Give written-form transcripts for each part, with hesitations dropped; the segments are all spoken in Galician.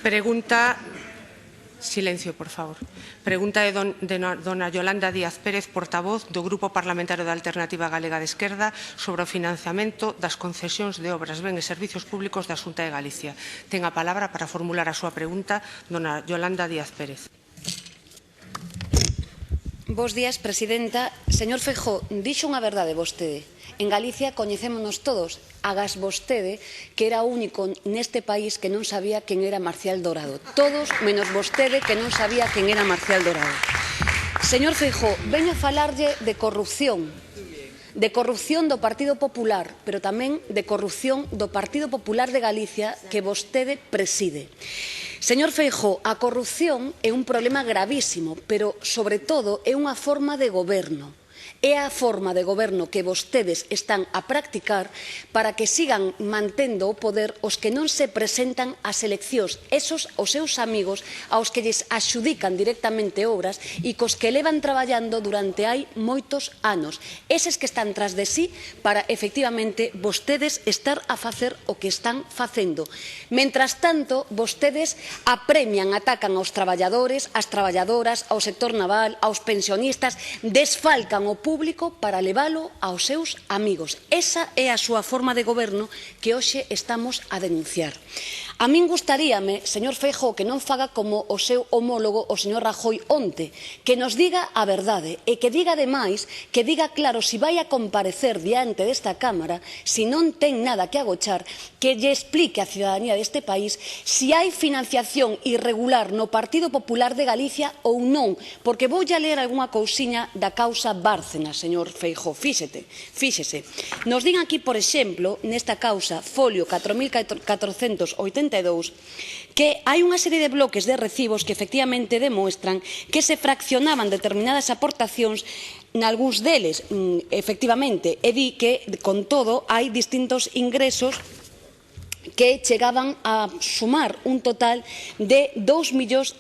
Pregunta... Silencio, por favor. Pregunta de dona Yolanda Díaz Pérez, portavoz do Grupo Parlamentario da Alternativa Galega de Esquerda, sobre o financiamento das concesións de obras, ben e servizos públicos da Xunta de Galicia. Ten a palabra para formular a súa pregunta dona Yolanda Díaz Pérez. Bos días, presidenta. Señor Feijóo, dixo unha verdade vostede. En Galicia coñecémonos todos, agas vostede, que era o único neste país que non sabía quen era Marcial Dorado. Todos, menos vostede, que non sabía quen era Marcial Dorado. Señor Feijóo, veño a falarlle de corrupción do Partido Popular, pero tamén de corrupción do Partido Popular de Galicia que vostede preside. Señor Feijóo, a corrupción é un problema gravísimo, pero, sobre todo, é unha forma de goberno. É a forma de goberno que vostedes están a practicar para que sigan mantendo o poder os que non se presentan ás eleccións, esos os seus amigos aos que lles axudican directamente obras e cos que levan traballando durante hai moitos anos. Eses que están tras de sí para, efectivamente, vostedes estar a facer o que están facendo. Mentras tanto, vostedes apremian, atacan aos traballadores, ás traballadoras, ao sector naval, aos pensionistas, desfalcan o público para leválo aos seus amigos. Esa é a súa forma de goberno que hoxe estamos a denunciar. A min gustaríame, señor Feijóo, que non faga como o seu homólogo, o señor Rajoy, onte, que nos diga a verdade e que diga, ademais, que diga claro se vai a comparecer diante desta Cámara, se non ten nada que agochar, que lle explique á cidadanía deste país se hai financiación irregular no Partido Popular de Galicia ou non, porque voulle a ler algunha cousiña da causa Bárcenas, señor Feijóo, fíxese. Nos din aquí, por exemplo, nesta causa, folio 4482, que hai unha serie de bloques de recibos que efectivamente demuestran que se fraccionaban determinadas aportacións nalgúns deles, efectivamente, e di que, con todo, hai distintos ingresos que chegaban a sumar un total de 2.600.000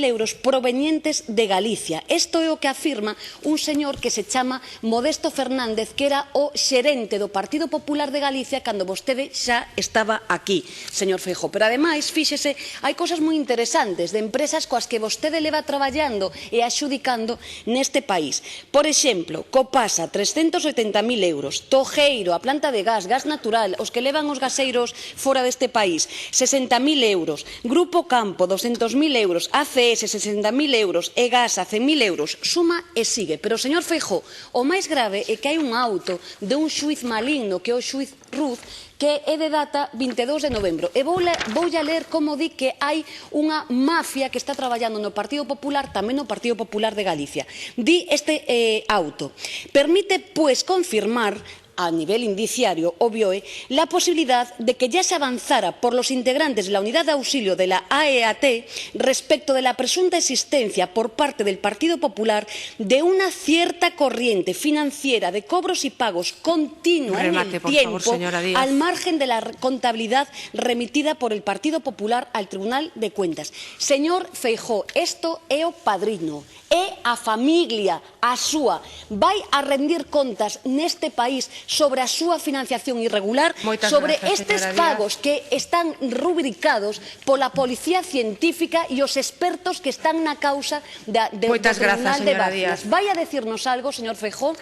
euros provenientes de Galicia. Isto é o que afirma un señor que se chama Modesto Fernández, que era o xerente do Partido Popular de Galicia cando vostede xa estaba aquí, señor Feijóo. Pero, ademais, fíxese, hai cosas moi interesantes de empresas coas que vostede leva traballando e axudicando neste país. Por exemplo, Copasa, 380.000 euros, Tojeiro, a planta de gas, gas natural, os que levan os gaseiros fora deste país, 60.000 euros, Grupo Campo, 200.000 euros, ACS, 60.000 euros, EGASA, 100.000 euros, suma e sigue. Pero, señor Feijóo, o máis grave é que hai un auto de un xuiz maligno, que é o xuiz Ruz, que é de data 22 de novembro. E voulle a ler como di que hai unha mafia que está traballando no Partido Popular, tamén no Partido Popular de Galicia. Di este auto: permite, pues, confirmar a nivel indiciario, obvio, la posibilidad de que ya se avanzara por los integrantes de la unidad de auxilio de la AEAT respecto de la presunta existencia por parte del Partido Popular de una cierta corriente financiera de cobros y pagos continua en el tiempo, al margen de la contabilidad remitida por el Partido Popular al Tribunal de Cuentas. Señor Feijóo, isto é o padrino, é a familia, a súa. Vai a rendir contas neste país sobre a súa financiación irregular, sobre estes pagos que están rubricados pola Policía Científica e os expertos que están na causa do Tribunal de Bárcenas. Vai a decirnos algo, señor Feijóo?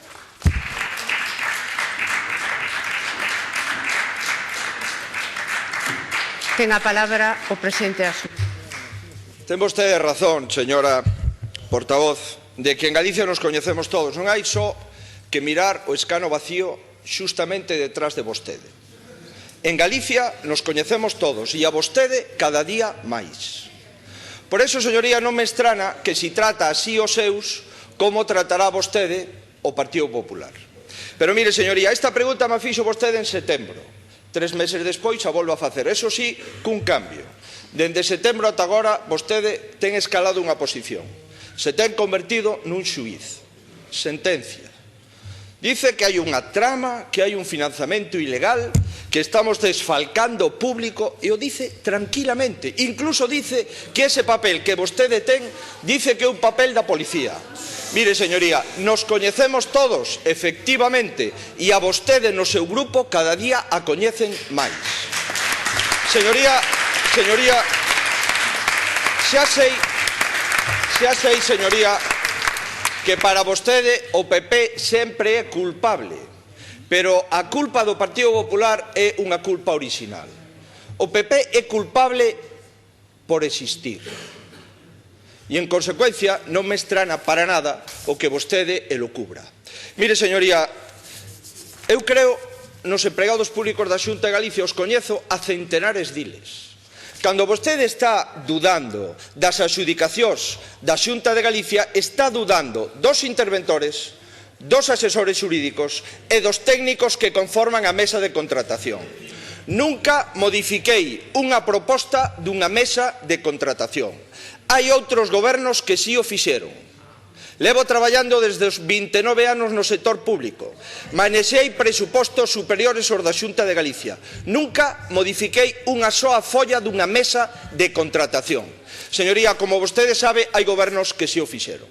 Ten a palabra o presidente da Xunta. Ten vostede razón, señora portavoz, de que en Galicia nos coñecemos todos. Non hai só que mirar o escano vacío xustamente detrás de vostede. En Galicia nos coñecemos todos e a vostede cada día máis. Por eso, señoría, non me estrana que si trata así os seus, como tratará vostede o Partido Popular. Pero mire, señoría, esta pregunta me fixo vostede en setembro. 3 meses despois a volvo a facer. Eso sí, cun cambio. Dende setembro ata agora vostede ten escalado unha posición. Se ten convertido nun xuíz. Sentencia. Dice que hai unha trama, que hai un financiamento ilegal, que estamos desfalcando o público, e o dice tranquilamente. Incluso dice que ese papel que vostede ten, dice que é un papel da policía. Mire, señoría, nos coñecemos todos, efectivamente, e a vostede no seu grupo cada día a coñecen máis. Señoría, señoría, xa sei, señoría, que para vostede o PP sempre é culpable, pero a culpa do Partido Popular é unha culpa orixinal. O PP é culpable por existir. E, en consecuencia, non me estrana para nada o que vostede elucubra. Mire, señoría, eu creo nos empregados públicos da Xunta de Galicia, os coñezo a centenares diles. Cando vostede está dudando das adxudicacións da Xunta de Galicia, está dudando dos interventores, dos asesores xurídicos e dos técnicos que conforman a mesa de contratación. Nunca modifiquei unha proposta dunha mesa de contratación. Hai outros gobernos que si o fixeron. Levo traballando desde os 29 anos no sector público. Manexei presupostos superiores aos da Xunta de Galicia. Nunca modifiquei unha soa folla dunha mesa de contratación. Señoría, como vostede sabe, hai gobernos que si o fixeron.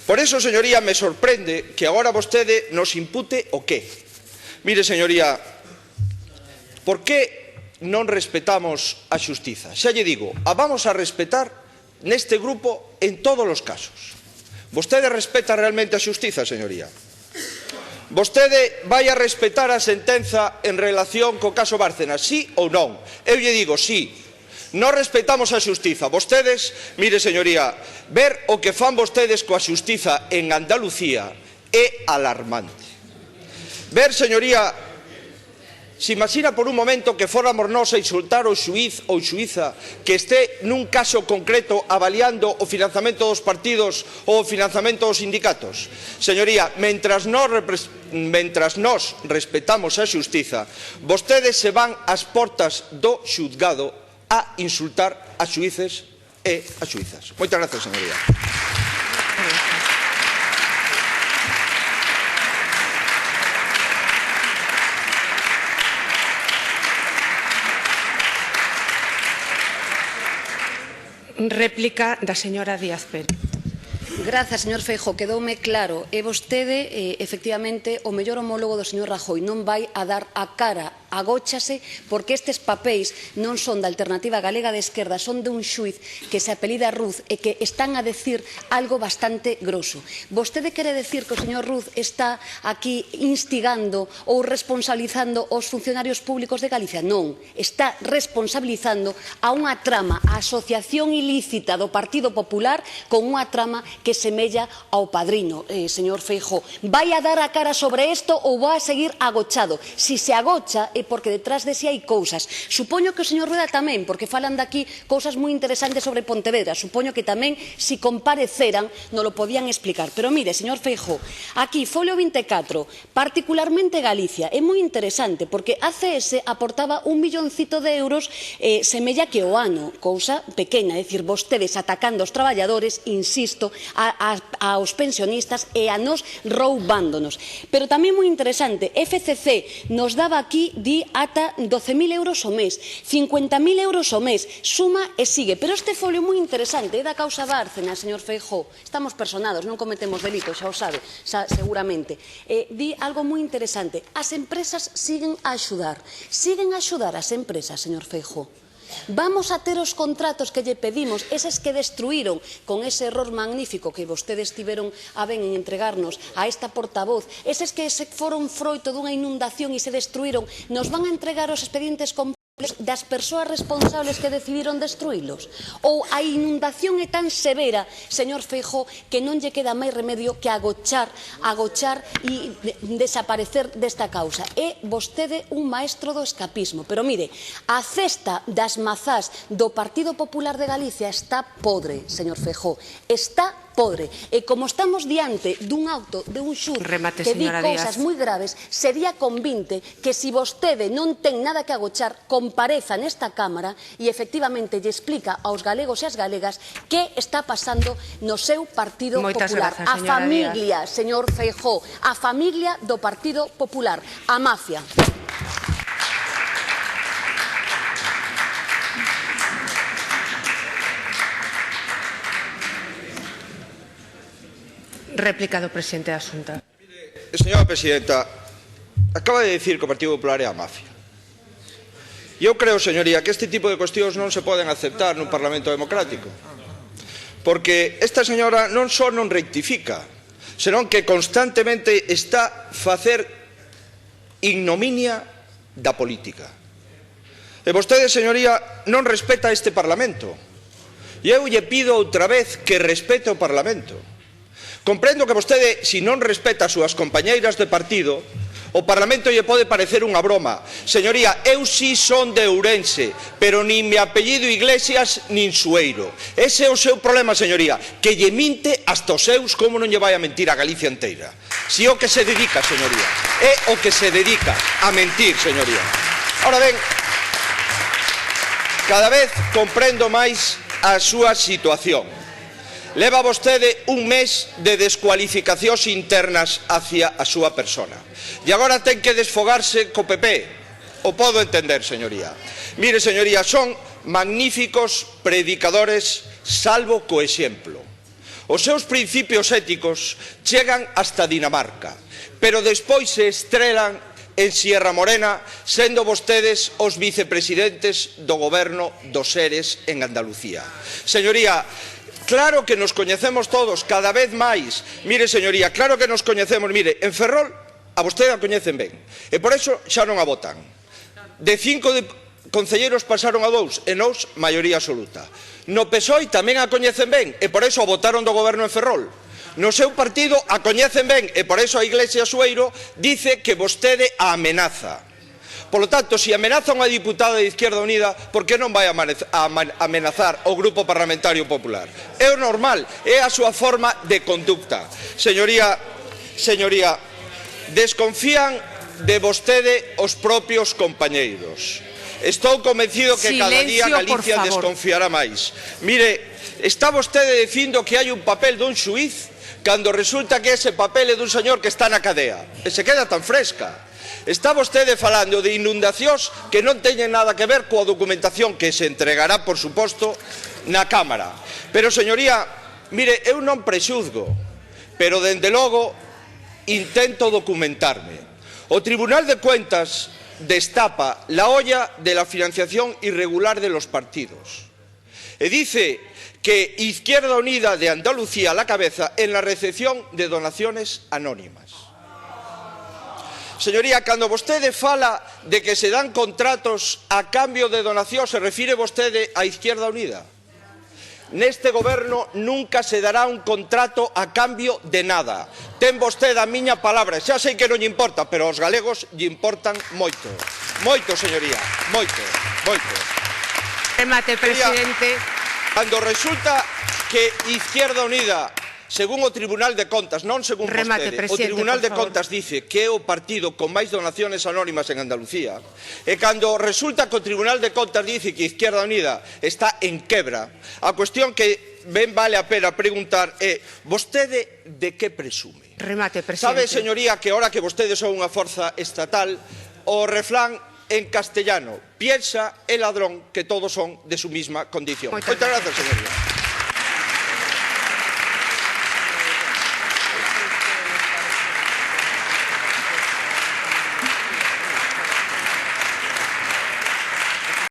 Por eso, señoría, me sorprende que agora vostede nos impute o qué. Mire, señoría, por que non respetamos a xustiza? Xa lle digo, a vamos a respetar neste grupo en todos os casos. Vostede respeta realmente a xustiza, señoría? Vostede vai a respetar a sentenza en relación co caso Bárcenas, sí ou non? Eu lle digo, sí. Non respetamos a xustiza. Vostedes, mire, señoría, ver o que fan vostedes coa xustiza en Andalucía é alarmante. Ver, señoría, se imagina por un momento que fóramos nós a insultar o xuiz ou xuíza que este nun caso concreto avaliando o financiamento dos partidos ou o financiamento dos sindicatos. Señoría, mentras nós respetamos a xustiza, vostedes se van ás portas do xuzgado a insultar a xuíces e a xuízas. Moitas gracias, señoría. Réplica da señora Díaz Pérez. Grazas, señor Feijóo, quedoume claro. E vostede, efectivamente, o mellor homólogo do señor Rajoy non vai a dar a cara, agóchase, porque estes papéis non son da Alternativa Galega de Esquerda, son de un xuiz que se apelida Ruz e que están a decir algo bastante groso. Vostede quere decir que o señor Ruz está aquí instigando ou responsabilizando os funcionarios públicos de Galicia? Non, está responsabilizando a unha trama, a asociación ilícita do Partido Popular con unha trama que semella ao Padrino, señor Feijóo. Vai a dar a cara sobre isto ou vai a seguir agochado? Si se agocha é porque detrás de si hai cousas. Supoño que o señor Rueda tamén, porque falan daqui cousas moi interesantes sobre Pontevedra. Supoño que tamén, si compareceran, non lo podían explicar. Pero mire, señor Feijóo, aquí, folio 24, particularmente Galicia, é moi interesante, porque a CS aportaba 1 milloncito de euros semella que o ano, cousa pequena, é dicir, vostedes atacando aos traballadores, insisto, aos pensionistas e a nos roubándonos. Pero tamén moi interesante, FCC nos daba aquí, di, ata 12.000 euros o mes, 50.000 euros o mes, suma e sigue. Pero este folio moi interesante, é da causa Bárcenas, señor Feijóo. Estamos personados, non cometemos delitos, xa o sabe, seguramente. Di algo moi interesante, as empresas siguen a axudar as empresas, señor Feijóo. Vamos a ter os contratos que lle pedimos, eses que destruíron con ese error magnífico que vostedes tiveron a ben en entregarnos a esta portavoz, eses que se foron froito dunha inundación e se destruíron, nos van a entregar os expedientes completos das persoas responsables que decidiron destruílos? Ou a inundación é tan severa, señor Feijóo, que non lle queda máis remedio que agochar e desaparecer desta causa? É vostede un maestro do escapismo. Pero mire, a cesta das mazás do Partido Popular de Galicia está podre, señor Feijóo, está podre. E como estamos diante dun auto de un xuíz que di cousas moi graves, sería convinte que se vostede non ten nada que agochar, compareza nesta Cámara e efectivamente lle explica aos galegos e ás galegas que está pasando no seu Partido Popular. A familia, señor Feijóo, a familia do Partido Popular, a mafia. Réplica do presidente da Xunta. Señora presidenta, acaba de dicir que o Partido Popular é a mafia. Eu creo, señoría, que este tipo de cuestións non se poden aceptar nun Parlamento democrático. Porque esta señora non só non rectifica, senón que constantemente está a facer ignominia da política. E vostede, señoría, non respeta este Parlamento. E eu lle pido outra vez que respete o Parlamento. Comprendo que vostede, se non respeta as súas compañeiras de partido, o Parlamento lle pode parecer unha broma. Señoría, eu si son de Ourense, pero nin me apellido Iglesias nin Sueiro. Ese é o seu problema, señoría, que lle minte hasta os seus, como non lle vai a mentir a Galicia inteira. Si o que se dedica, señoría, é o que se dedica a mentir, señoría. Ahora ben, cada vez comprendo máis a súa situación. Leva vostede un mes de descualificacións internas hacia a súa persona. E agora ten que desfogarse co PP. O podo entender, señoría. Mire, señoría, son magníficos predicadores, salvo co exemplo. Os seus principios éticos chegan hasta Dinamarca, pero despois se estrelan en Sierra Morena, sendo vostedes os vicepresidentes do goberno dos Seres en Andalucía. Señoría, claro que nos coñecemos todos, cada vez máis. Mire, señoría, claro que nos coñecemos. Mire, en Ferrol a vostede a coñecen ben, e por iso xa non a votan. De 5 concelleiros pasaron a 2, e nós, maioría absoluta. No PSOE tamén a coñecen ben, e por iso a votaron do goberno en Ferrol. No seu partido a coñecen ben, e por iso a Iglesia Sueiro dice que vostede a amenaza. Por lo tanto, se amenaza unha diputada de Izquierda Unida, por que non vai a amenazar o Grupo Parlamentario Popular? É o normal, é a súa forma de conducta. Señoría, desconfían de vostede os propios compañeiros. Estou convencido que cada día Galicia desconfiará máis. Mire, está vostede dicindo que hai un papel dun xuiz cando resulta que ese papel é dun señor que está na cadea. E se queda tan fresca. Está vostede falando de inundacións que non teñen nada que ver coa documentación que se entregará, por suposto, na Cámara. Pero, señoría, mire, eu non prexuzgo, pero, dende logo, intento documentarme. O Tribunal de Cuentas destapa la olla de la financiación irregular de los partidos. E dice que Izquierda Unida de Andalucía a la cabeza en la recepción de donaciones anónimas. Señoría, cando vostede fala de que se dan contratos a cambio de donación, se refire vostede a Izquierda Unida. Neste goberno nunca se dará un contrato a cambio de nada. Ten vostede a miña palabra. Xa sei que non lle importa, pero aos galegos lle importan moito. Moito, señoría, moito, moito. Remate, presidente. Cando resulta que Izquierda Unida, según o Tribunal de Contas, non según vostede, o Tribunal de Contas dice que é o partido con máis donaciones anónimas en Andalucía, e cando resulta que o Tribunal de Contas dice que Izquierda Unida está en quebra, a cuestión que ben vale a pena preguntar é: vostede de que presume? Remate, presidente. Sabe, señoría, que ahora que vostedes son unha forza estatal, o refrán en castellano: piensa el ladrón que todos son de su misma condición. Moitas gracias, señoría.